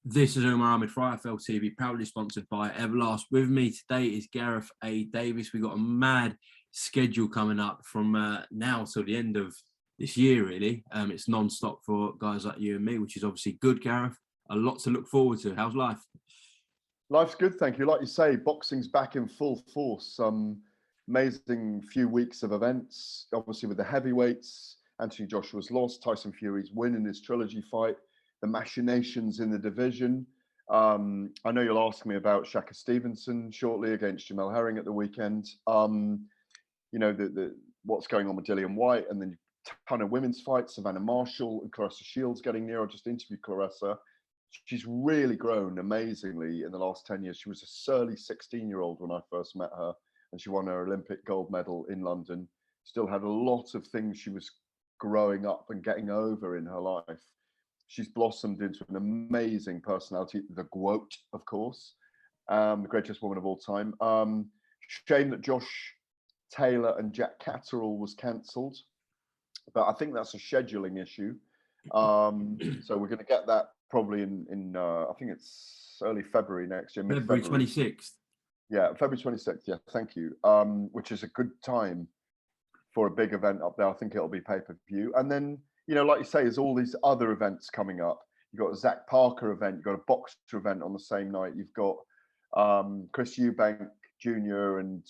This is Omar Ahmed for IFL TV, proudly sponsored by Everlast. With me today is Gareth Davies. We've got a mad schedule coming up from now till the end of this year, really. It's non-stop for guys like you and me, which is obviously good, Gareth. A lot to look forward to. How's life? Life's good, thank you. Like you say, boxing's back in full force. Amazing few weeks of events, obviously with the heavyweights. Anthony Joshua's lost, Tyson Fury's win in his trilogy fight, the machinations in the division. I know you'll ask me about Shakur Stevenson shortly against Jamel Herring at the weekend. You know, what's going on with Dillian Whyte, and then a ton of women's fights, Savannah Marshall and Claressa Shields getting near. I just interviewed Claressa. She's really grown amazingly in the last 10 years. She was a surly 16-year-old when I first met her, and she won her Olympic gold medal in London. Still had a lot of things she was growing up and getting over in her life. She's blossomed into an amazing personality, the GWOAT, of course, the greatest woman of all time. Shame that Josh Taylor and Jack Catterall was cancelled, but I think that's a scheduling issue. So we're going to get that probably in I think it's early February next year, February 26th. Yeah, February 26th. Yeah, thank you. Which is a good time for a big event up there. I think it'll be pay-per-view. And then, you know, like you say, there's all these other events coming up. You've got a Zach Parker event. You've got a Boxer event on the same night. You've got Chris Eubank Jr. and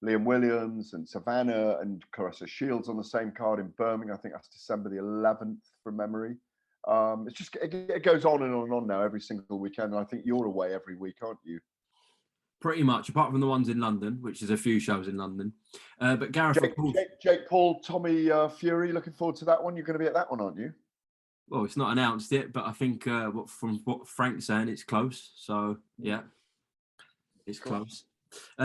Liam Williams and Savannah and Claressa Shields on the same card in Birmingham. I think that's December the 11th from memory. It's just, it goes on and on and on now every single weekend. And I think you're away every week, aren't you? Pretty much, apart from the ones in London, which is a few shows in London. But Gareth, Jake Paul, Tommy Fury, looking forward to that one. You're going to be at that one, aren't you? Well, it's not announced yet, but I think from what Frank's saying, it's close. So, yeah, it's close.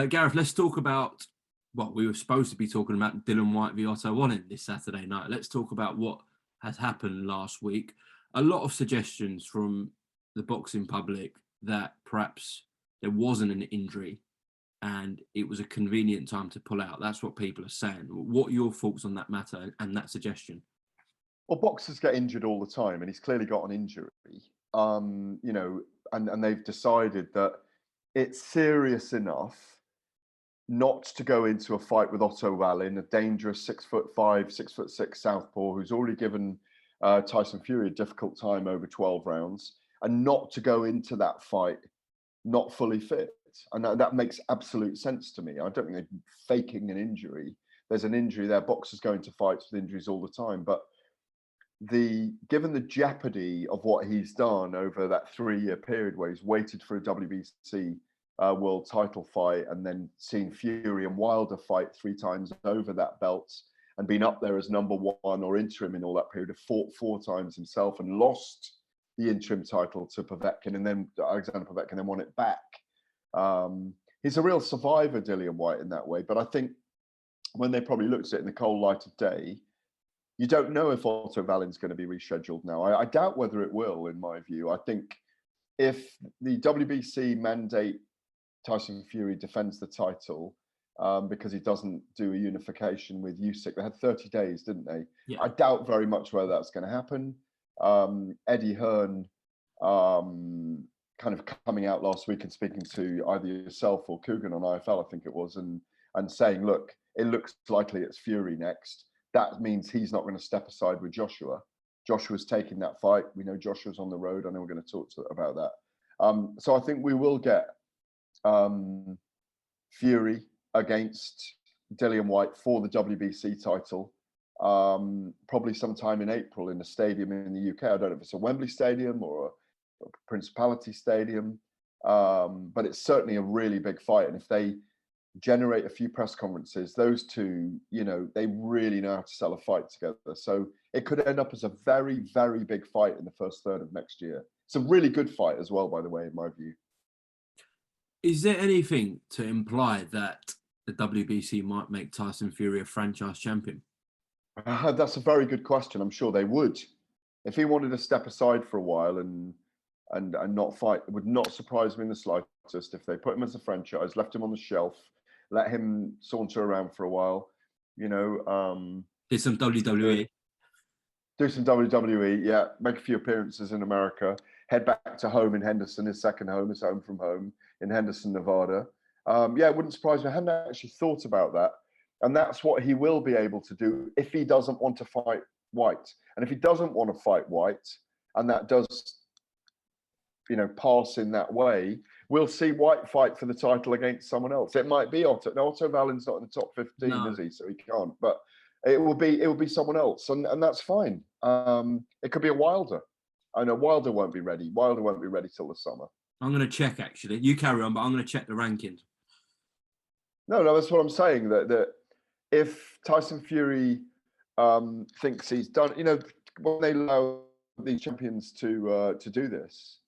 Gareth, let's talk about what we were supposed to be talking about, Dillian Whyte v Otto Wallin this Saturday night. Let's talk about what has happened last week. A lot of suggestions from the boxing public that perhaps there wasn't an injury and it was a convenient time to pull out. That's what people are saying. What are your thoughts on that matter and that suggestion? Well, boxers get injured all the time, and he's clearly got an injury. You know, and they've decided that it's serious enough not to go into a fight with Otto Wallin, a dangerous 6'5", 6'6" southpaw who's already given Tyson Fury a difficult time over 12 rounds, and not to go into that fight not fully fit. And that makes absolute sense to me. I don't think they're faking an injury. There's an injury there. Boxers go into fights with injuries all the time. But given the jeopardy of what he's done over that 3-year period where he's waited for a WBC world title fight and then seen Fury and Wilder fight 3 times over that belt and been up there as number 1 or interim in all that period, fought 4 times himself and lost the interim title to Povetkin, and then Alexander Povetkin, then won it back. He's a real survivor, Dillian Whyte, in that way. But I think when they probably looked at it in the cold light of day, you don't know if Otto Wallin's going to be rescheduled now. I doubt whether it will, in my view. I think if the WBC mandate Tyson Fury defends the title because he doesn't do a unification with Usyk, they had 30 days, didn't they? Yeah. I doubt very much whether that's going to happen. Eddie Hearn kind of coming out last week and speaking to either yourself or Coogan on IFL, I think it was, and saying, look, it looks likely it's Fury next. That means he's not going to step aside with Joshua. Joshua's taking that fight. We know Joshua's on the road. I know we're going to talk about that. So I think we will get Fury against Dillian Whyte for the WBC title. Probably sometime in April in a stadium in the UK. I don't know if it's a Wembley Stadium or a Principality Stadium, but it's certainly a really big fight. And if they generate a few press conferences, those two, you know, they really know how to sell a fight together. So it could end up as a very, very big fight in the first third of next year. It's a really good fight as well, by the way, in my view. Is there anything to imply that the WBC might make Tyson Fury a franchise champion? That's a very good question. I'm sure they would. If he wanted to step aside for a while and not fight, it would not surprise me in the slightest if they put him as a franchise, left him on the shelf, let him saunter around for a while, you know. Did some WWE. do some WWE, yeah, make a few appearances in America, head back to home in Henderson, his second home, his home from home in Henderson, Nevada. Yeah, it wouldn't surprise me. I hadn't actually thought about that. And that's what he will be able to do if he doesn't want to fight Whyte. And if he doesn't want to fight Whyte, and that does, pass in that way, we'll see Whyte fight for the title against someone else. It might be Otto. No, Otto Wallin's not in the top 15, No. is he? So he can't. But it will be someone else, and that's fine. It could be a Wilder. I know Wilder won't be ready. Wilder won't be ready till the summer. I'm going to check, actually. You carry on, but I'm going to check the rankings. No, that's what I'm saying. That if Tyson Fury thinks he's done, when they allow these champions to do this,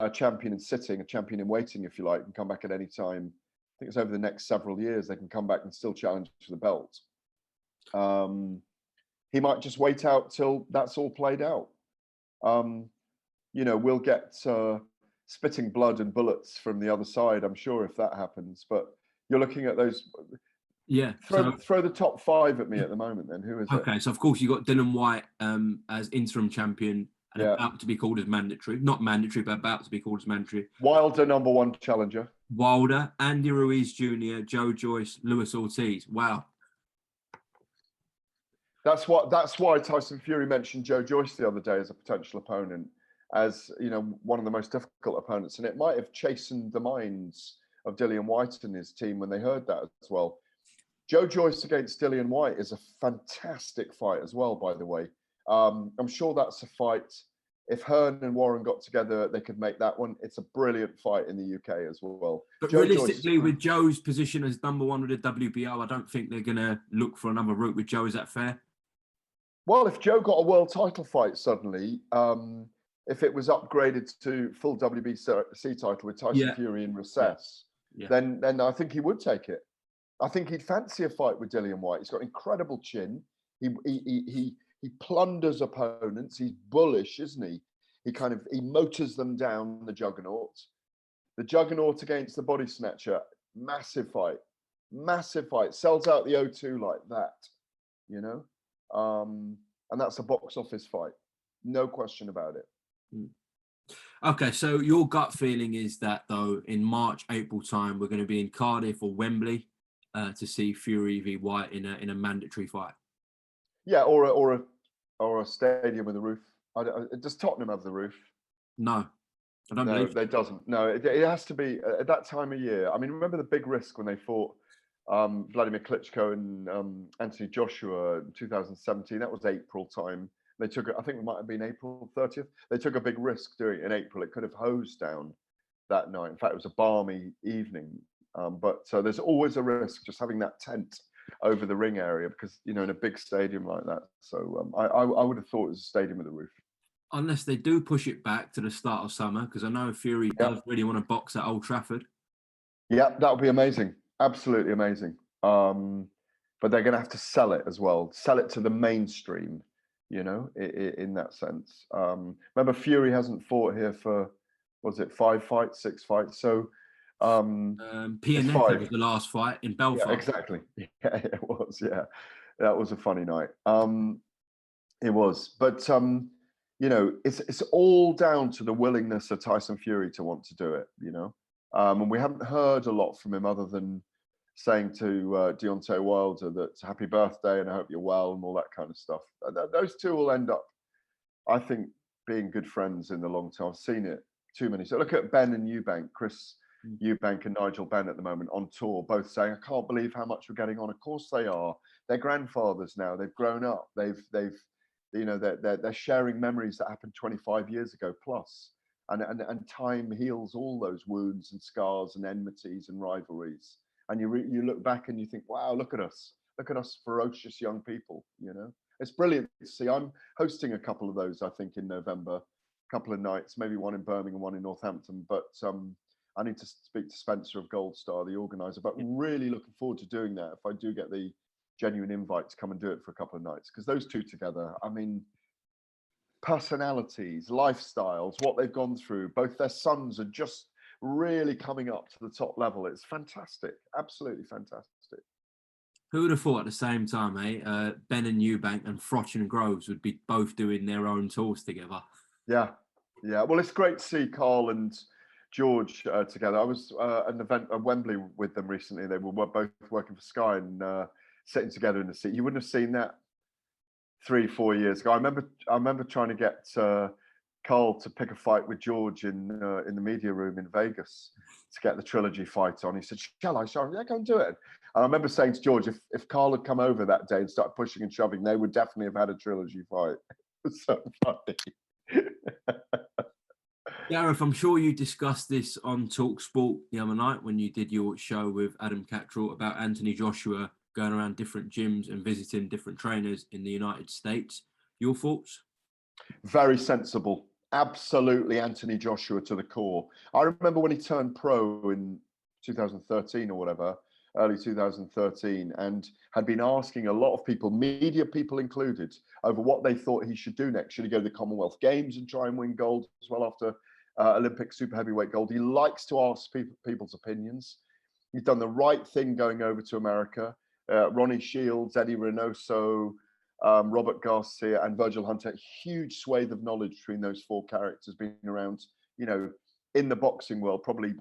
a champion in sitting, a champion in waiting, if you like, can come back at any time. I think it's over the next several years they can come back and still challenge for the belt. He might just wait out till that's all played out. We'll get spitting blood and bullets from the other side, I'm sure, if that happens. But you're looking at those. Yeah. Throw the top 5 at me at the moment. Then who is it? Okay, so of course you got Dillian Whyte as interim champion and about to be called as mandatory. Not mandatory, but about to be called as mandatory. Wilder #1 challenger. Wilder, Andy Ruiz Jr., Joe Joyce, Luis Ortiz. Wow. That's why Tyson Fury mentioned Joe Joyce the other day as a potential opponent, as one of the most difficult opponents, and it might have chastened the minds of Dillian Whyte and his team when they heard that as well. Joe Joyce against Dillian Whyte is a fantastic fight as well, by the way. I'm sure that's a fight. If Hearn and Warren got together, they could make that one. It's a brilliant fight in the UK as well. But realistically, with Joe's position as #1 with the WBO, I don't think they're going to look for another route with Joe. Is that fair? Well, if Joe got a world title fight suddenly, if it was upgraded to full WBC title with Tyson Fury in recess, then I think he would take it. I think he'd fancy a fight with Dillian Whyte. He's got an incredible chin. He plunders opponents. He's bullish, isn't he? He motors them down the Juggernaut. The Juggernaut against the Body Snatcher, massive fight. Sells out the O2 like that, and that's a box office fight, no question about it. Okay, so your gut feeling is that though in March, April time, we're going to be in Cardiff or Wembley to see Fury v Whyte in a mandatory fight. Yeah, or a stadium with a roof. Does Tottenham have the roof? No, I don't believe it doesn't. No, it has to be at that time of year. I mean, remember the big risk when they fought Vladimir Klitschko and Anthony Joshua in 2017. That was April time. They took, I think it might have been April 30th. They took a big risk doing it in April. It could have hosed down that night. In fact, it was a balmy evening. But there's always a risk just having that tent over the ring area because, in a big stadium like that. So I would have thought it was a stadium with a roof. Unless they do push it back to the start of summer, because I know Fury does really want to box at Old Trafford. Yeah, that would be amazing. Absolutely amazing. But they're going to have to sell it as well. Sell it to the mainstream, in that sense. Remember, Fury hasn't fought here for, was it 5 fights, 6 fights? So Pianetta was the last fight in Belfast. Yeah, exactly. Yeah, it was. Yeah, that was a funny night. It was, but it's all down to the willingness of Tyson Fury to want to do it. And we haven't heard a lot from him other than saying to Deontay Wilder that happy birthday and I hope you're well and all that kind of stuff. Those two will end up, I think, being good friends in the long term. I've seen it too many. So look at Ben and Eubank, Chris Eubank and Nigel Benn at the moment on tour, both saying, I can't believe how much we're getting on. Of course they are. They're grandfathers now. They've grown up. They're sharing memories that happened 25 years ago plus. And time heals all those wounds and scars and enmities and rivalries. And you look back and you think, wow, look at us ferocious young people. It's brilliant to see. I'm hosting a couple of those, I think, in November, a couple of nights, maybe one in Birmingham, one in Northampton. But I need to speak to Spencer of Gold Star, the organizer, but really looking forward to doing that if I do get the genuine invite to come and do it for a couple of nights. Because those two together, I mean, personalities, lifestyles, what they've gone through, both their sons are just really coming up to the top level. It's fantastic, absolutely fantastic. Who would have thought at the same time, Ben and Eubank and Froch and Groves would be both doing their own tours together? Yeah, yeah. Well, it's great to see Carl and George together. I was at an event at Wembley with them recently. They were both working for Sky and sitting together in the seat. You wouldn't have seen that 3-4 years ago. I remember trying to get Carl to pick a fight with George in the media room in Vegas to get the trilogy fight on. He said, "Shall I? Shall I?" Yeah, go and do it. And I remember saying to George, if Carl had come over that day and started pushing and shoving, they would definitely have had a trilogy fight. It was so funny. Gareth, I'm sure you discussed this on Talk Sport the other night when you did your show with Adam Cattrall about Anthony Joshua going around different gyms and visiting different trainers in the United States. Your thoughts? Very sensible. Absolutely Anthony Joshua to the core. I remember when he turned pro in 2013 or whatever, early 2013, and had been asking a lot of people, media people included, over what they thought he should do next. Should he go to the Commonwealth Games and try and win gold as well after Olympic super heavyweight gold? He likes to ask people's opinions. He's done the right thing going over to America. Ronnie Shields, Eddie Reynoso, Robert Garcia and Virgil Hunter, huge swathe of knowledge between those four characters, being around, in the boxing world, probably,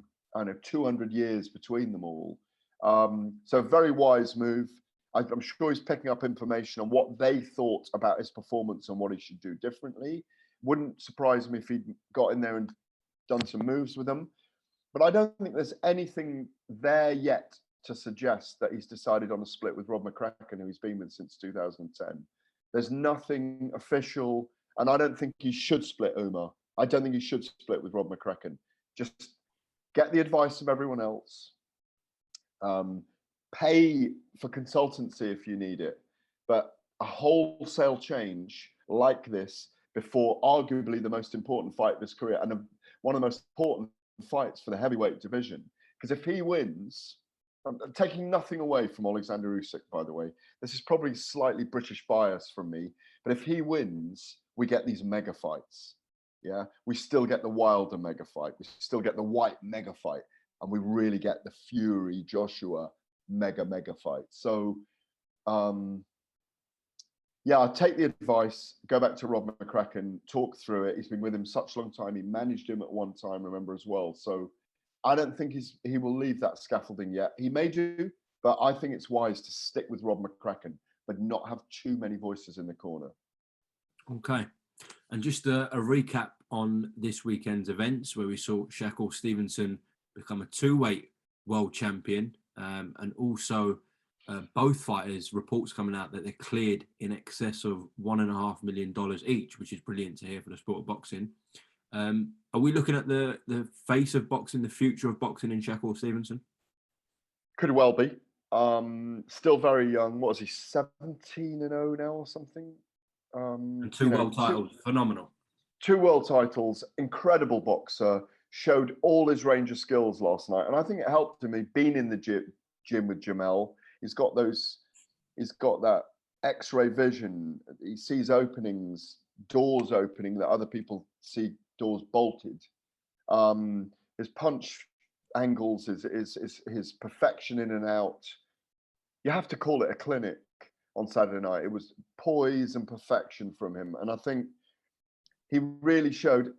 200 years between them all. So very wise move. I'm sure he's picking up information on what they thought about his performance and what he should do differently. Wouldn't surprise me if he'd got in there and done some moves with them. But I don't think there's anything there yet to suggest that he's decided on a split with Rob McCracken, who he's been with since 2010. There's nothing official, and I don't think he should split Umar. I don't think he should split with Rob McCracken. Just get the advice of everyone else. Pay for consultancy if you need it, but a wholesale change like this before arguably the most important fight of his career and one of the most important fights for the heavyweight division. Because if he wins, I'm taking nothing away from Alexander Usyk, by the way. This is probably slightly British bias from me, but if he wins, we get these mega fights. Yeah, we still get the Wilder mega fight. We still get the Whyte mega fight, and we really get the Fury Joshua mega fight. So, yeah, I take the advice. Go back to Rob McCracken, talk through it. He's been with him such a long time. He managed him at one time, remember, as well. So I don't think he will leave that scaffolding yet. He may do, but I think it's wise to stick with Rob McCracken, but not have too many voices in the corner. Okay. And just a recap on this weekend's events, where we saw Shakur Stevenson become a two-weight world champion, and also both fighters, reports coming out that they're cleared in excess of $1.5 million each, which is brilliant to hear for the sport of boxing. Are we looking at the face of boxing, the future of boxing in Shakur Stevenson? Could well be. Still very young. What is he, 17-0 now or something? And two world titles, phenomenal. 2 world titles, incredible boxer, showed all his range of skills last night. And I think it helped him. He'd been in the gym with Jamel. He's got that X-ray vision. He sees openings, doors opening that other people see doors bolted. His punch angles, his perfection in and out. You have to call it a clinic on Saturday night. It was poise and perfection from him. And I think he really showed,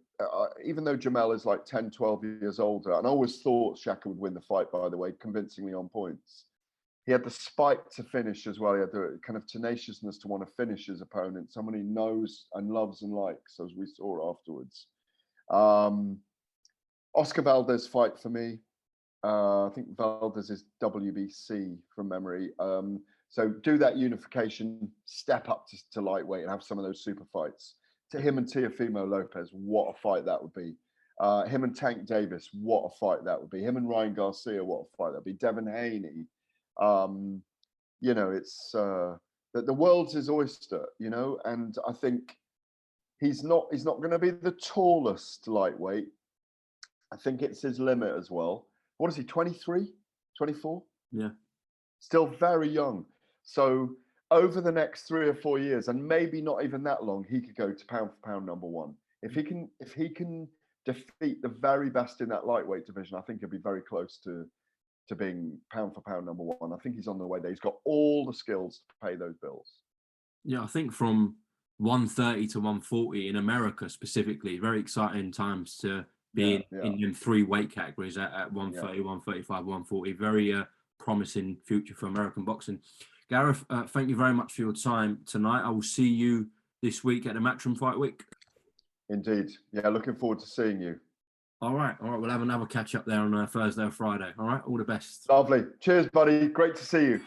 even though Jamel is like 10, 12 years older, and I always thought Shakur would win the fight, by the way, convincingly on points. He had the spike to finish as well. He had the kind of tenaciousness to want to finish his opponent, someone he knows and loves and likes, as we saw afterwards. Oscar Valdez fight for me. I think Valdez is WBC from memory. So do that unification, step up to lightweight and have some of those super fights. To him and Teofimo Lopez, what a fight that would be. Him and Tank Davis, what a fight that would be. Him and Ryan Garcia, what a fight that would be. Devin Haney. It's the world's his oyster, and I think he's not going to be the tallest lightweight. I think it's his limit as well. What is he, 23, 24? Yeah. Still very young. So over the next 3 or 4 years, and maybe not even that long, he could go to pound for pound number one. If he can defeat the very best in that lightweight division, I think he'll be very close to to being pound for pound number one. I think he's on the way there. He's got all the skills to pay those bills. Yeah, I think from 130 to 140 in America specifically, very exciting times to be in them 3 weight categories at 130, 135, 140. Very promising future for American boxing. Gareth, thank you very much for your time tonight. I will see you this week at the Matchroom Fight Week. Indeed. Yeah, looking forward to seeing you. All right. We'll have another catch up there on Thursday or Friday. All right. All the best. Lovely. Cheers, buddy. Great to see you.